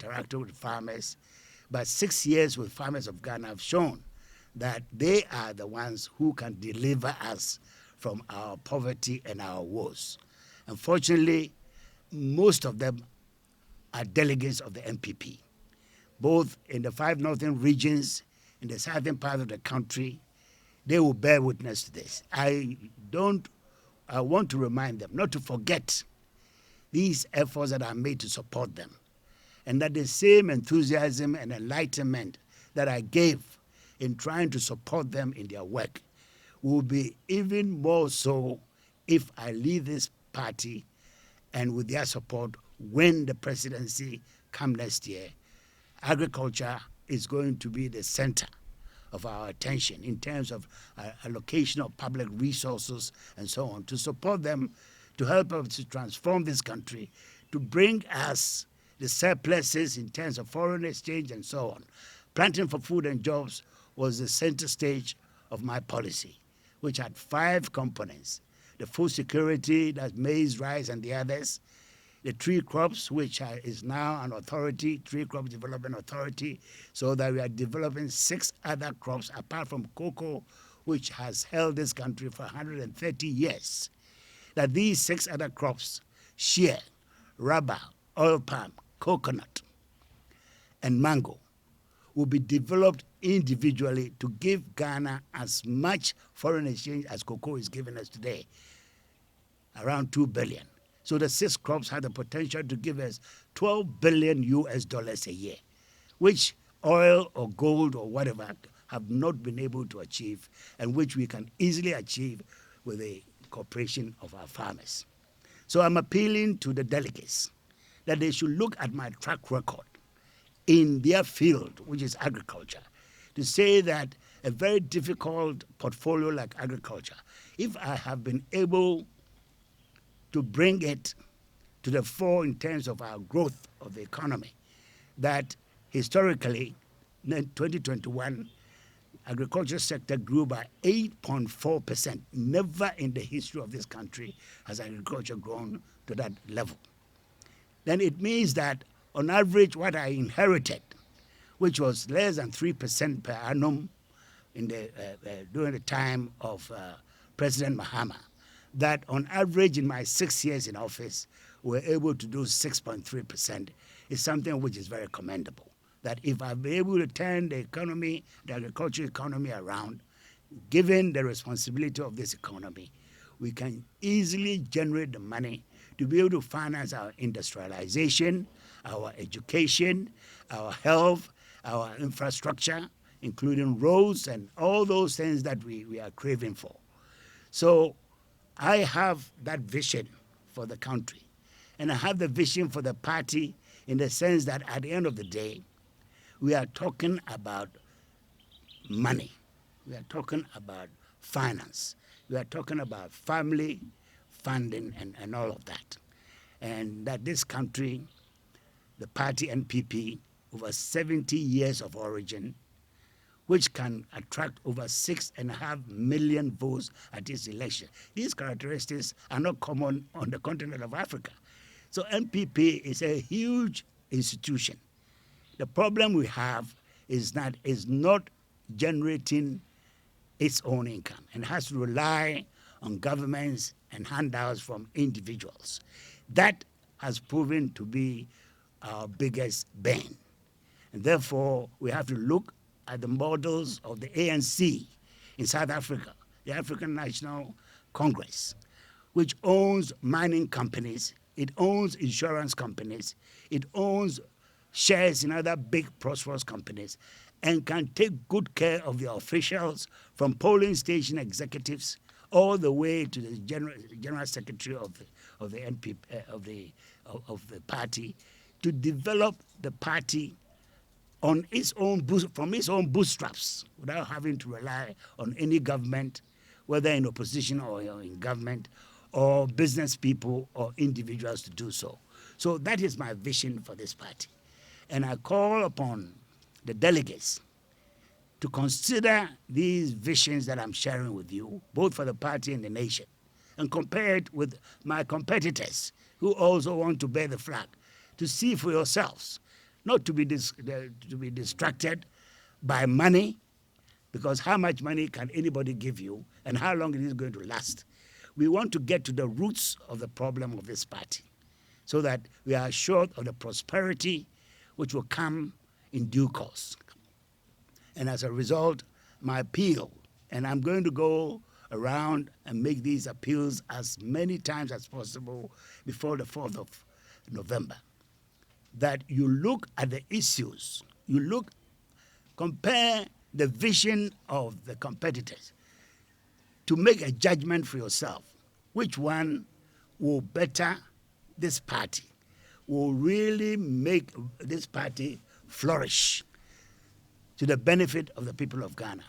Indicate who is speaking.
Speaker 1: interacted with farmers, but 6 years with farmers of Ghana have shown that they are the ones who can deliver us from our poverty and our woes. Unfortunately, most of them are delegates of the NPP, both in the 5 northern regions, in the southern part of the country. They will bear witness to this. I want to remind them not to forget these efforts that are made to support them, and that the same enthusiasm and enlightenment that I gave in trying to support them in their work will be even more so if I lead this party and with their support win the presidency come next year. Agriculture is going to be the center of our attention in terms of allocation of public resources and so on, to support them, to help us to transform this country, to bring us the surpluses in terms of foreign exchange and so on. Planting for Food and Jobs was the center stage of my policy, which had 5 components: the food security, that's maize, rice, and the others; the tree crops, which is now an authority, Tree Crop Development Authority, so that we are developing 6 other crops apart from cocoa, which has held this country for 130 years. That these 6 other crops, shea, rubber, oil palm, coconut, and mango, will be developed individually to give Ghana as much foreign exchange as cocoa is giving us today, around 2 billion. So the 6 crops have the potential to give us $12 billion a year, which oil or gold or whatever have not been able to achieve, and which we can easily achieve with the cooperation of our farmers. So I'm appealing to the delegates that they should look at my track record in their field, which is agriculture, to say that a very difficult portfolio like agriculture, if I have been able to bring it to the fore in terms of our growth of the economy, that historically, in 2021, agriculture sector grew by 8.4%. Never in the history of this country has agriculture grown to that level. Then it means that on average, what I inherited, which was less than 3% per annum during the time of President Mahama, that on average in my 6 years in office, we're able to do 6.3%, is something which is very commendable. That if I've been able to turn the economy, the agricultural economy around, given the responsibility of this economy, we can easily generate the money to be able to finance our industrialization, our education, our health, our infrastructure, including roads and all those things that we are craving for. So I have that vision for the country, and I have the vision for the party in the sense that at the end of the day, we are talking about money. We are talking about finance. We are talking about family funding and all of that. And that this country, the party NPP, over 70 years of origin, which can attract over 6.5 million votes at this election. These characteristics are not common on the continent of Africa. So NPP is a huge institution. The problem we have is that it's not generating its own income and has to rely on governments and handouts from individuals. That has proven to be our biggest bane. And therefore, we have to look at the models of the ANC in South Africa, the African National Congress, which owns mining companies, it owns insurance companies, it owns shares in other big prosperous companies, and can take good care of the officials from polling station executives all the way to the general secretary of the NPP, of the party, to develop the party on its own from its own bootstraps, without having to rely on any government, whether in opposition or in government, or business people or individuals to do so. So that is my vision for this party. And I call upon the delegates to consider these visions that I'm sharing with you, both for the party and the nation, and compare it with my competitors who also want to bear the flag, to see for yourselves not to be distracted by money, because how much money can anybody give you and how long it is going to last. We want to get to the roots of the problem of this party so that we are assured of the prosperity which will come in due course. And as a result, my appeal, and I'm going to go around and make these appeals as many times as possible before the 4th of November, that you look at the issues, compare the vision of the competitors to make a judgment for yourself. Which one will better this party, will really make this party flourish to the benefit of the people of Ghana.